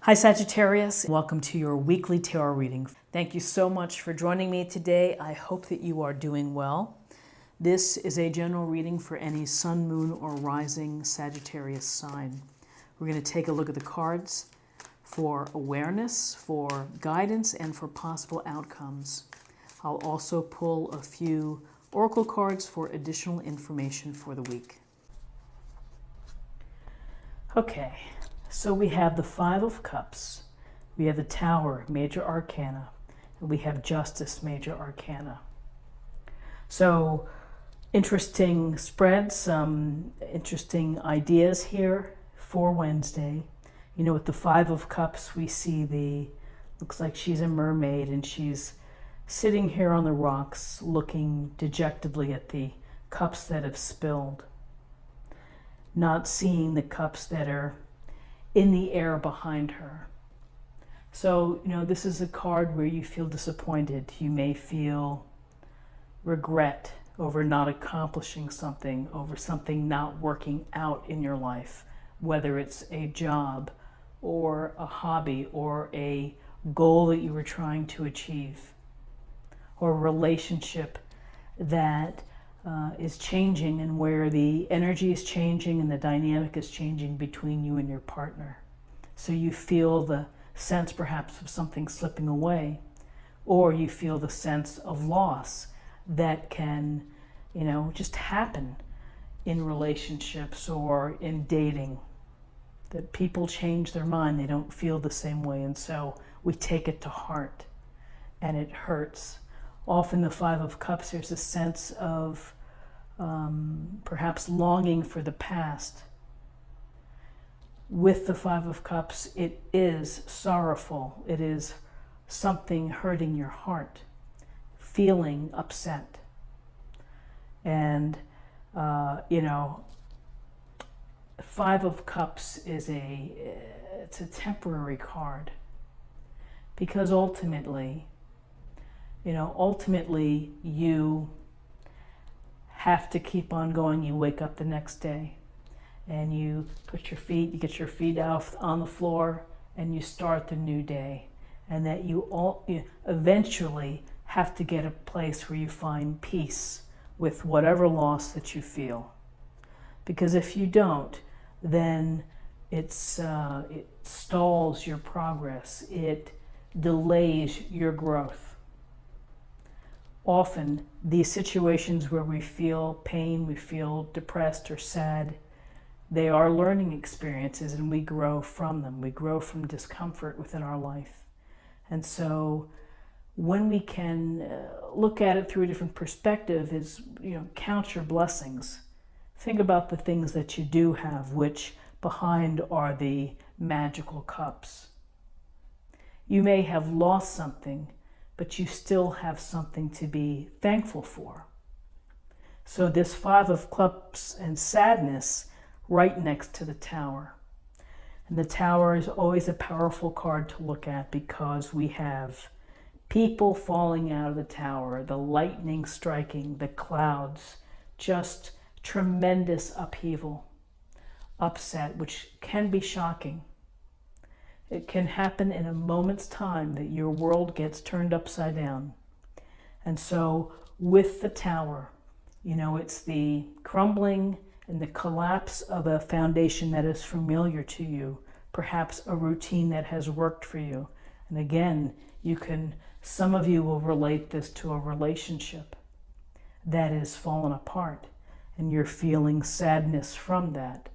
Hi Sagittarius, welcome to your weekly tarot reading. Thank you so much for joining me today. I hope that you are doing well. This is a general reading for any sun, moon, or rising Sagittarius sign. We're going to take a look at the cards for awareness, for guidance, and for possible outcomes. I'll also pull a few oracle cards for additional information for the week. Okay. So we have the Five of Cups, we have the Tower, Major Arcana, and we have Justice, Major Arcana. So interesting spreads, some interesting ideas here for Wednesday. You know, with the Five of Cups, we see looks like she's a mermaid and she's sitting here on the rocks looking dejectedly at the cups that have spilled, not seeing the cups that are in the air behind her. So, you know, this is a card where you feel disappointed. You may feel regret over not accomplishing something, over something not working out in your life, whether it's a job or a hobby or a goal that you were trying to achieve, or a relationship that is changing, and where the energy is changing and the dynamic is changing between you and your partner. So you feel the sense perhaps of something slipping away, or you feel the sense of loss that can, you know, just happen in relationships or in dating, that people change their mind, they don't feel the same way, and so we take it to heart and it hurts. Often the Five of Cups, there's a sense of perhaps longing for the past. With the Five of Cups, it is sorrowful. It is something hurting your heart, feeling upset. And, you know, Five of Cups is it's a temporary card, because ultimately, you have to keep on going. You wake up the next day and you get your feet out on the floor and you start the new day. And that you eventually have to get a place where you find peace with whatever loss that you feel. Because if you don't, then it stalls your progress. It delays your growth. Often, these situations where we feel pain, we feel depressed or sad, they are learning experiences, and we grow from them. We grow from discomfort within our life. And so when we can look at it through a different perspective, is, count your blessings. Think about the things that you do have, which behind are the magical cups. You may have lost something, but you still have something to be thankful for. So this Five of Cups and sadness right next to the Tower. And the Tower is always a powerful card to look at, because we have people falling out of the tower, the lightning striking, the clouds, just tremendous upheaval, upset, which can be shocking. It can happen in a moment's time that your world gets turned upside down. And so with the Tower, it's the crumbling and the collapse of a foundation that is familiar to you, perhaps a routine that has worked for you. And again, some of you will relate this to a relationship that is fallen apart, and you're feeling sadness from that.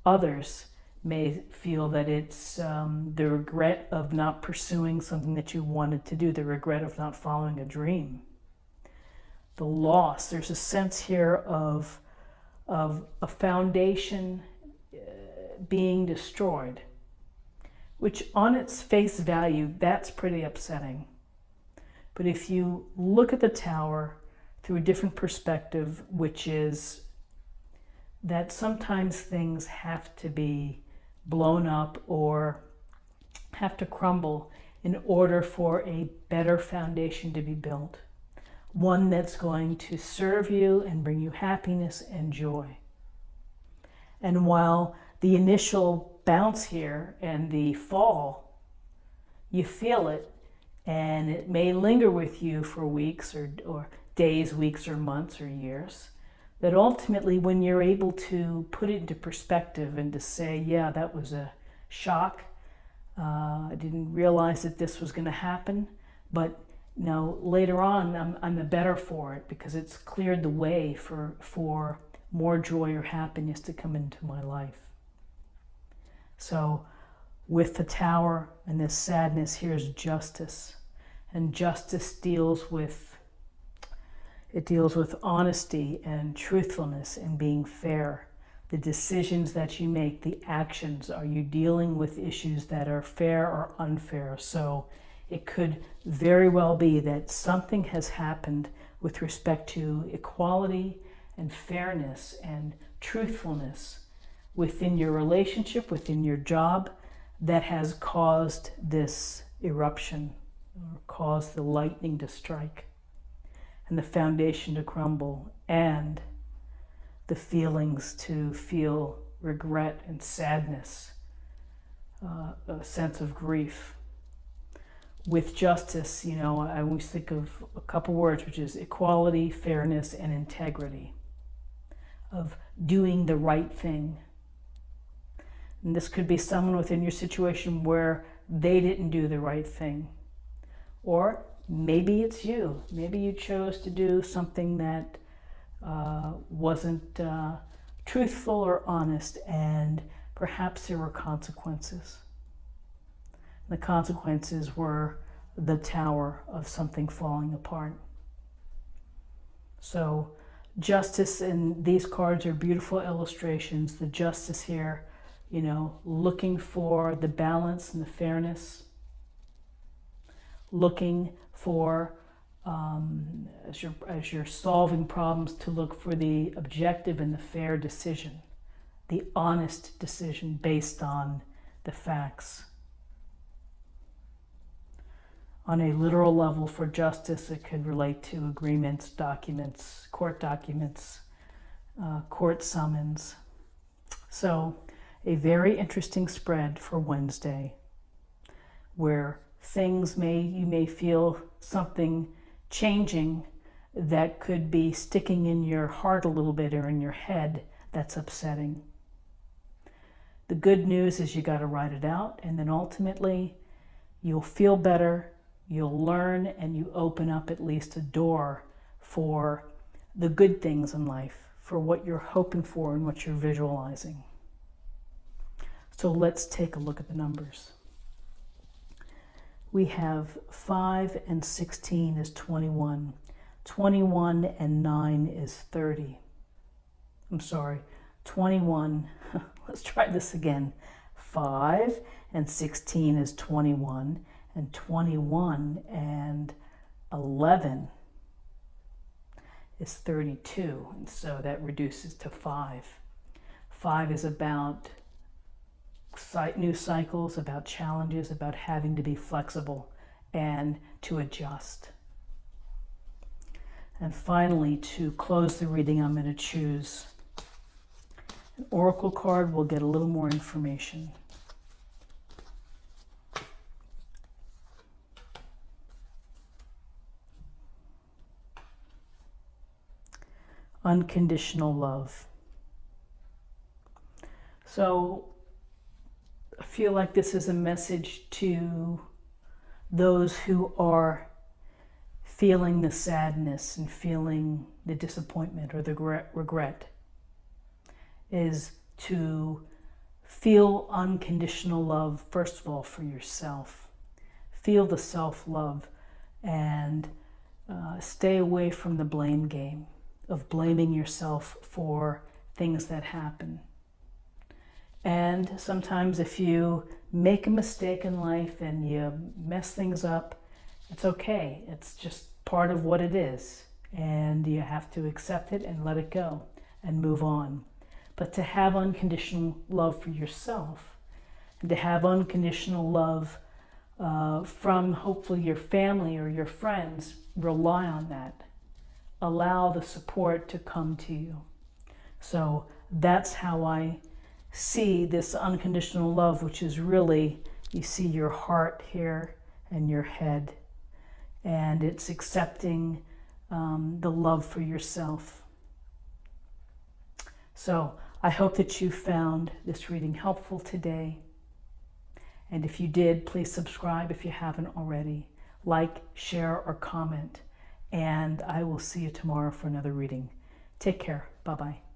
Others may feel that it's the regret of not pursuing something that you wanted to do, the regret of not following a dream. The loss, there's a sense here of a foundation being destroyed, which on its face value, that's pretty upsetting. But if you look at the Tower through a different perspective, which is that sometimes things have to be blown up or have to crumble in order for a better foundation to be built. One that's going to serve you and bring you happiness and joy. And while the initial bounce here and the fall, you feel it, and it may linger with you for weeks or days, weeks or months or years. That ultimately, when you're able to put it into perspective and to say, yeah, that was a shock, I didn't realize that this was going to happen, but now later on I'm the better for it, because it's cleared the way for more joy or happiness to come into my life. So with the Tower and this sadness, here's justice. And justice deals with honesty and truthfulness and being fair. The decisions that you make, the actions, are you dealing with issues that are fair or unfair? So it could very well be that something has happened with respect to equality and fairness and truthfulness within your relationship, within your job, that has caused this eruption, or caused the lightning to strike and the foundation to crumble, and the feelings to feel regret and sadness, a sense of grief. With justice, I always think of a couple words, which is equality, fairness, and integrity, of doing the right thing. And this could be someone within your situation where they didn't do the right thing. Or maybe it's you. Maybe you chose to do something that wasn't truthful or honest, and perhaps there were consequences. The consequences were the tower of something falling apart. So justice, and these cards are beautiful illustrations. The justice here, looking for the balance and the fairness, looking for, as you're solving problems, to look for the objective and the fair decision, the honest decision based on the facts. On a literal level, for justice, it could relate to agreements, documents, court summons. So a very interesting spread for Wednesday, where you may feel something changing that could be sticking in your heart a little bit, or in your head, that's upsetting. The good news is you got to write it out, and then ultimately you'll feel better, you'll learn, and you open up at least a door for the good things in life, for what you're hoping for and what you're visualizing. So let's take a look at the numbers. We have 5 and 16 is 21. 21 and 9 is 30. I'm sorry, 21, let's try this again. 5 and 16 is 21, and 21 and 11 is 32. And so that reduces to 5. 5 is about new cycles, about challenges, about having to be flexible and to adjust. And finally, to close the reading, I'm going to choose an oracle card. We'll get a little more information. Unconditional love. So I feel like this is a message to those who are feeling the sadness and feeling the disappointment or the regret, is to feel unconditional love, first of all, for yourself. Feel the self-love, and stay away from the blame game of blaming yourself for things that happen. And sometimes if you make a mistake in life and you mess things up, it's okay. It's just part of what it is. And you have to accept it and let it go and move on. But to have unconditional love for yourself, and to have unconditional love from hopefully your family or your friends, rely on that. Allow the support to come to you. So that's how I see this unconditional love, which is really, you see your heart here and your head, and it's accepting the love for yourself. So I hope that you found this reading helpful today. And if you did, please subscribe if you haven't already. Like, share, or comment. And I will see you tomorrow for another reading. Take care. Bye-bye.